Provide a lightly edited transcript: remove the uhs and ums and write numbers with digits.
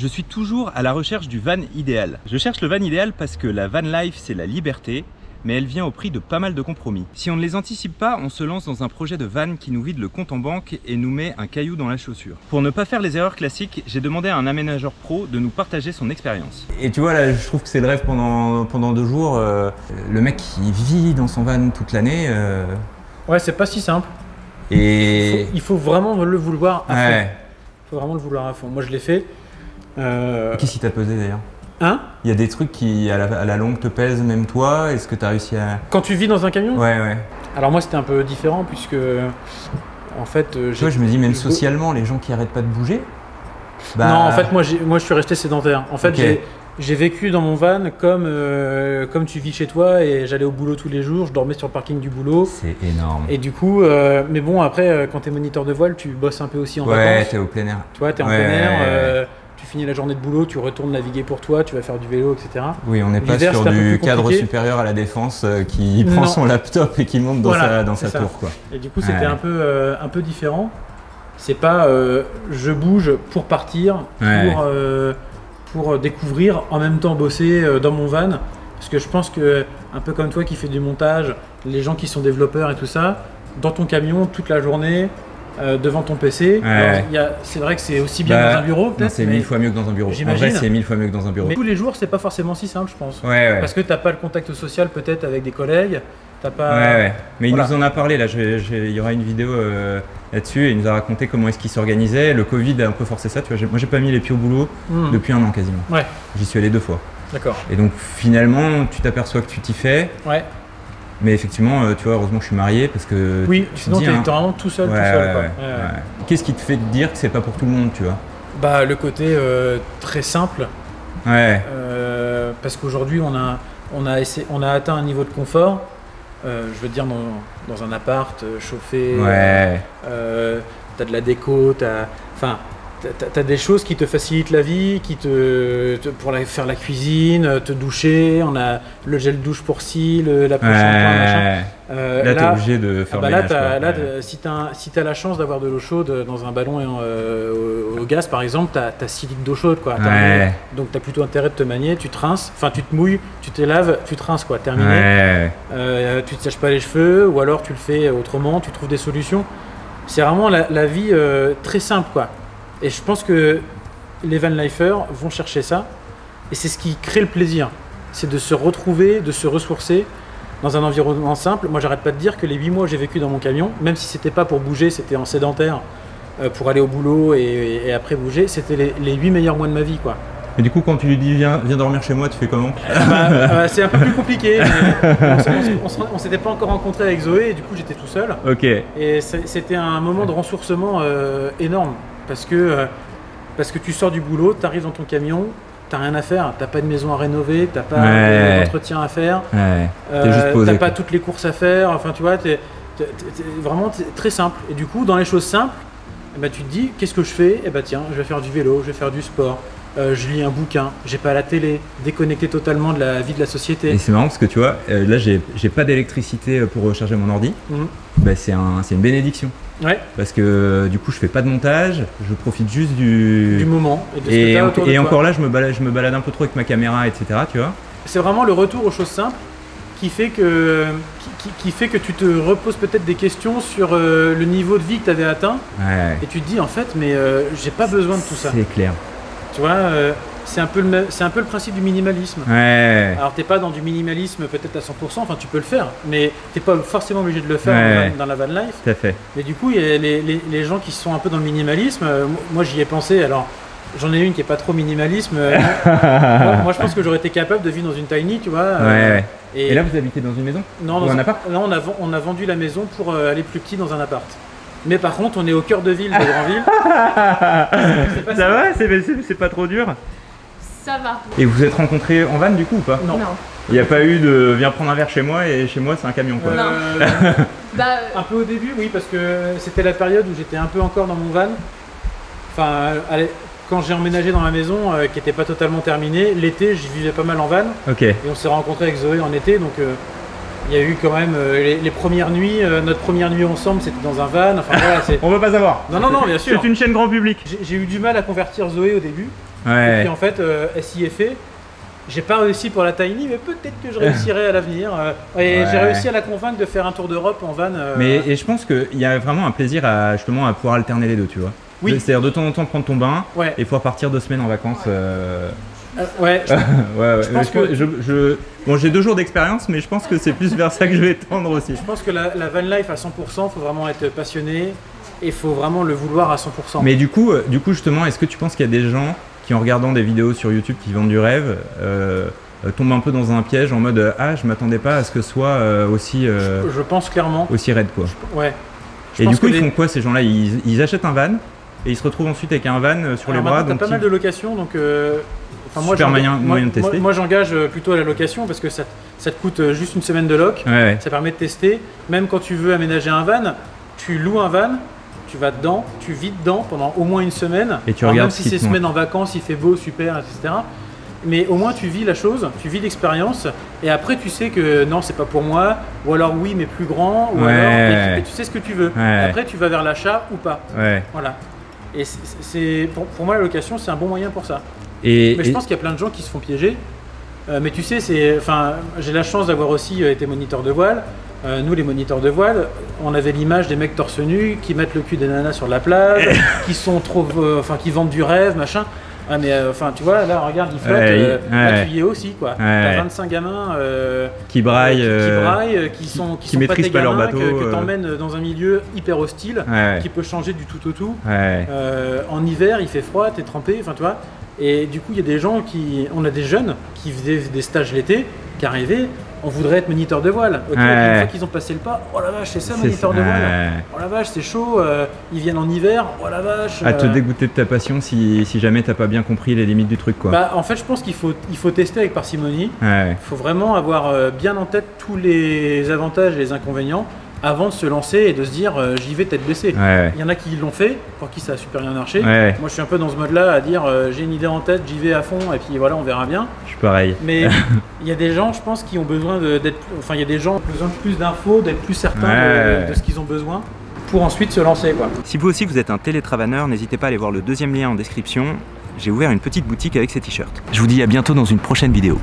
Je suis toujours à la recherche du van idéal. Je cherche le van idéal parce que la van life, c'est la liberté, mais elle vient au prix de pas mal de compromis. Si on ne les anticipe pas, on se lance dans un projet de van qui nous vide le compte en banque et nous met un caillou dans la chaussure. Pour ne pas faire les erreurs classiques, j'ai demandé à un aménageur pro de nous partager son expérience. Et tu vois, là, je trouve que c'est le rêve pendant 2 jours. Le mec qui vit dans son van toute l'année. Ouais, c'est pas si simple. Et Il faut vraiment le vouloir à fond. ouais. Il faut vraiment le vouloir à fond. Moi, je l'ai fait. Qu'est-ce qui t'a pesé d'ailleurs? Hein? Il y a des trucs qui, à la longue, te pèsent, même toi. Est-ce que tu as réussi à... Quand tu vis dans un camion? Ouais. Alors moi, c'était un peu différent puisque, en fait, Tu vois, je me dis, même socialement, les gens qui arrêtent pas de bouger. Non, en fait, moi, je suis resté sédentaire. En fait, Ok. j'ai vécu dans mon van comme tu vis chez toi et j'allais au boulot tous les jours, je dormais sur le parking du boulot. C'est énorme. Et du coup, mais bon, après, quand tu es moniteur de voile, tu bosses un peu aussi en Ouais, vacances. t'es au plein air. Tu vois, tu es en Ouais. plein air, tu finis la journée de boulot, tu retournes naviguer pour toi, tu vas faire du vélo, etc. Oui, on n'est pas L'hiver, sur c'est un peu du plus cadre compliqué. supérieur à la défense qui prend Non. son laptop et qui monte dans Voilà, sa c'est ça. tour, quoi. Et du coup, c'était Ouais. un peu différent. C'est pas je bouge pour partir, Ouais. pour découvrir, en même temps bosser dans mon van. Parce que je pense que, un peu comme toi qui fais du montage, les gens qui sont développeurs et tout ça, dans ton camion toute la journée, devant ton PC, Ouais. c'est vrai que c'est aussi bien dans un bureau Non, peut-être. c'est mais 1000 fois mieux que dans un bureau. En j'imagine. vrai, c'est 1000 fois mieux que dans un bureau. mais tous les jours, c'est pas forcément si simple, je pense. Ouais. Parce que t'as pas le contact social peut-être avec des collègues, t'as pas. Ouais. Mais il voilà. nous en a parlé là. Il y aura une vidéo là-dessus. Et il nous a raconté comment est-ce qu'il s'organisait. Le Covid a un peu forcé ça. Tu vois, moi, j'ai pas mis les pieds au boulot depuis 1 an quasiment. Ouais, J'y suis allé 2 fois. d'accord. Et donc finalement, tu t'aperçois que tu t'y fais. Ouais. Mais effectivement, tu vois, heureusement que je suis marié parce que Oui, tu te sinon dis, t'es hein, vraiment tout seul, ouais, tout seul. Quoi. ouais. Ouais. Qu'est-ce qui te fait te dire que c'est pas pour tout le monde, tu vois? Bah, le côté très simple, Ouais. parce qu'aujourd'hui on a atteint un niveau de confort, je veux dire dans un appart chauffé, Ouais. t'as de la déco, t'as des choses qui te facilitent la vie, pour faire la cuisine, te doucher, on a le gel douche pour ci, la poche shampoing, machin. Là, t'es obligé de faire le ménage, quoi. Si t'as la chance d'avoir de l'eau chaude dans un ballon au gaz par exemple, t'as 6 litres d'eau chaude quoi. Ouais. Donc t'as plutôt intérêt de te manier, tu te rinces, enfin tu te mouilles, tu te laves, tu te rinces quoi, terminé. Ouais. Tu te sèches pas les cheveux ou alors tu le fais autrement, tu trouves des solutions. C'est vraiment la vie très simple quoi. Et je pense que les vanlifers vont chercher ça et c'est ce qui crée le plaisir. C'est de se retrouver, de se ressourcer dans un environnement simple. Moi, j'arrête pas de dire que les 8 mois que j'ai vécu dans mon camion, même si c'était pas pour bouger, c'était en sédentaire, pour aller au boulot et après bouger, c'était les 8 meilleurs mois de ma vie, quoi. Et du coup, quand tu lui dis viens dormir chez moi, tu fais comment? C'est un peu plus compliqué. Mais on s'était pas encore rencontré avec Zoé et du coup, j'étais tout seul. Ok. Et c'était un moment de ressourcement énorme parce que tu sors du boulot, tu arrives dans ton camion, t'as rien à faire, t'as pas de maison à rénover, t'as pas d'entretien à faire, Ouais. T'es juste posé, t'as pas quoi. toutes les courses à faire, enfin tu vois, t'es vraiment très simple. Et du coup, dans les choses simples, eh ben, tu te dis qu'est-ce que je fais? Eh ben tiens, je vais faire du vélo, je vais faire du sport, je lis un bouquin, j'ai pas la télé, déconnecté totalement de la vie de la société. Et c'est marrant parce que tu vois, là j'ai pas d'électricité pour recharger mon ordi. Mhm. Bah, c'est une bénédiction. Ouais, Parce que du coup je fais pas de montage, je profite juste du moment et de ce que et, t'as autour de toi. encore là je me balade un peu trop avec ma caméra, etc. Tu vois. C'est vraiment le retour aux choses simples qui fait que tu te reposes peut-être des questions sur le niveau de vie que tu avais atteint Ouais. et tu te dis en fait mais j'ai pas besoin de tout ça. C'est clair. Tu vois, c'est un peu le principe du minimalisme. Ouais. Alors t'es pas dans du minimalisme peut-être à 100%, enfin tu peux le faire, mais t'es pas forcément obligé de le faire Ouais. dans la van life. Tout à fait. Mais du coup, il y a les gens qui sont un peu dans le minimalisme, moi j'y ai pensé, alors j'en ai une qui est pas trop minimalisme. Moi je pense que j'aurais été capable de vivre dans une tiny, tu vois. Ouais. Et là vous habitez dans une maison? non, ou un appart? non, on a vendu la maison pour aller plus petit dans un appart. Mais par contre, on est au cœur de ville, de Grandville. Ça va? C'est pas trop dur? Ça va. Et vous vous êtes rencontrés en van du coup ou pas? Non. Il n'y a pas eu de viens prendre un verre chez moi et chez moi c'est un camion quoi. Non. Bah, Un peu au début, oui, parce que c'était la période où j'étais un peu encore dans mon van. Enfin, quand j'ai emménagé dans ma maison qui n'était pas totalement terminée, l'été, j'y vivais pas mal en van. Ok. Et on s'est rencontrés avec Zoé en été, donc il y a eu quand même les premières nuits. Notre première nuit ensemble, c'était dans un van. Enfin, voilà, On veut pas savoir. Non, bien sûr. C'est une chaîne grand public. J'ai eu du mal à convertir Zoé au début. Ouais. Et puis en fait, s'y est fait. J'ai pas réussi pour la Tiny, mais peut-être que je réussirai à l'avenir. Et j'ai réussi à la convaincre de faire un tour d'Europe en van. Mais et je pense qu'il y a vraiment un plaisir à justement à pouvoir alterner les deux, tu vois. Oui. C'est-à-dire de temps en temps prendre ton bain Ouais. et pouvoir partir 2 semaines en vacances. Ouais. Ouais. Je pense que bon, j'ai 2 jours d'expérience, mais je pense que c'est plus vers ça que je vais tendre aussi. je pense que la van life à 100%, faut vraiment être passionné et il faut vraiment le vouloir à 100%. Mais du coup, justement, est-ce que tu penses qu'il y a des gens qui, en regardant des vidéos sur YouTube qui vendent du rêve, tombent un peu dans un piège en mode ah, je m'attendais pas à ce que ce soit aussi Je pense clairement. aussi raide, quoi. Ouais. Je Et pense du coup, que ils font quoi ces gens-là? Ils achètent un van et ils se retrouvent ensuite avec un van sur les Alors bras. maintenant, t'as pas mal de locations, donc. Moi, Super moyen de tester. Moi, j'engage plutôt à la location parce que ça te coûte juste une semaine de loc. Ouais. Ça permet de tester. Même quand tu veux aménager un van, tu loues un van, tu vas dedans, tu vis dedans pendant au moins une semaine. Et tu Alors, regardes même ce si qui c'est te semaine en vacances, il fait beau, super, etc. Mais au moins tu vis la chose, tu vis l'expérience, et après tu sais que non, c'est pas pour moi, ou alors oui, mais plus grand, ou Ouais. alors et tu sais ce que tu veux. Ouais. Après tu vas vers l'achat ou pas. Ouais. Voilà. Et pour moi la location c'est un bon moyen pour ça. Et, Mais je pense qu'il y a plein de gens qui se font piéger. Mais tu sais, j'ai la chance d'avoir aussi été moniteur de voile. Nous, les moniteurs de voile, on avait l'image des mecs torse nu qui mettent le cul des nanas sur la plage, qui sont trop, qui vendent du rêve, machin. Ah mais tu vois, là, regarde, ils flottent. Là, tu y es aussi, quoi. T'as 25 gamins qui braillent, qui sont maîtrisent pas pas leur gamins, bateau, que t'emmènes dans un milieu hyper hostile, qui peut changer du tout au tout. Ouais. En hiver, il fait froid, t'es trempé, enfin tu vois. Et du coup, il y a des gens on a des jeunes qui faisaient des stages l'été, qui arrivaient, on voudrait être moniteur de voile. Ok, une fois qu'ils ont passé le pas, oh la vache, c'est ça moniteur de voile. Oh la vache, c'est chaud, ils viennent en hiver, oh la vache. À te dégoûter de ta passion si jamais t'as pas bien compris les limites du truc, quoi. Bah, en fait, je pense qu'il faut tester avec parcimonie. Ouais. Il faut vraiment avoir bien en tête tous les avantages et les inconvénients avant de se lancer et de se dire j'y vais tête baissée. Ouais. Il y en a qui l'ont fait, pour qui ça a super bien marché. Ouais. Moi je suis un peu dans ce mode là à dire j'ai une idée en tête, j'y vais à fond et puis voilà, on verra bien. Je suis pareil. Mais il y a des gens, je pense, qui ont besoin d'être. Enfin, il y a des gens qui ont besoin de plus d'infos, d'être plus certains de ce qu'ils ont besoin pour ensuite se lancer, quoi. Si vous aussi vous êtes un télétravaneur, n'hésitez pas à aller voir le 2e lien en description. J'ai ouvert une petite boutique avec ces t-shirts. Je vous dis à bientôt dans une prochaine vidéo.